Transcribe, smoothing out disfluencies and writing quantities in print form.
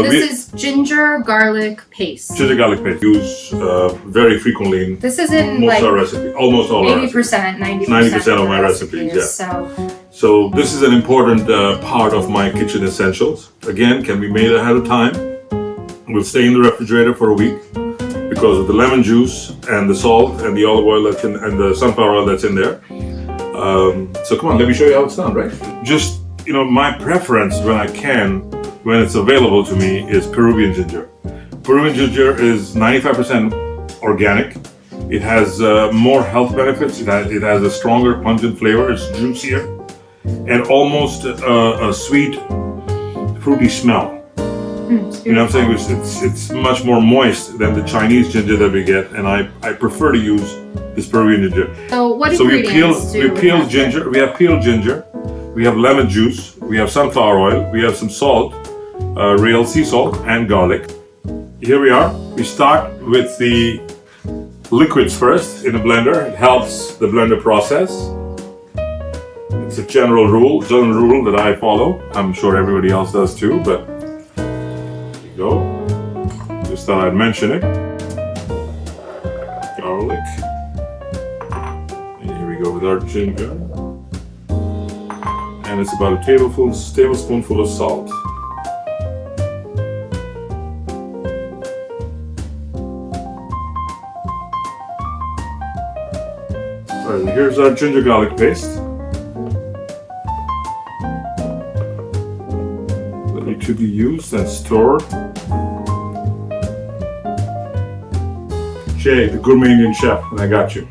This is ginger garlic paste. Ginger garlic paste used very frequently in This is in most like our recipes, almost all our 80%, 90%, 90% of my the recipes, yeah. So So this is an important part of my kitchen essentials. Again, can be made ahead of time. Will stay in the refrigerator for a week because of the lemon juice and the salt and the olive oil that's in, and the sunflower oil that's in there. So come on, let me show you how it's done, right? Just, my preference when it's available to me, is Peruvian ginger. Peruvian ginger is 95% organic. It has more health benefits. It has a stronger pungent flavor. It's juicier and almost a sweet, fruity smell. You know what I'm saying? It's much more moist than the Chinese ginger that we get, and I prefer to use this Peruvian ginger. So what So ingredients we peel ginger. We have peeled ginger. We have lemon juice. We have sunflower oil. We have some salt, real sea salt, and garlic. Here we are. We start with the liquids first in a blender. It helps the blender process. It's a general rule that I follow. I'm sure everybody else does too, but there you go. Just thought I'd mention it. Garlic. And here we go with our ginger. And it's about a tablespoonful of salt. Alright, and here's our ginger garlic paste. Ready to be used and stored. Jay, the gourmet Indian chef, and I got you.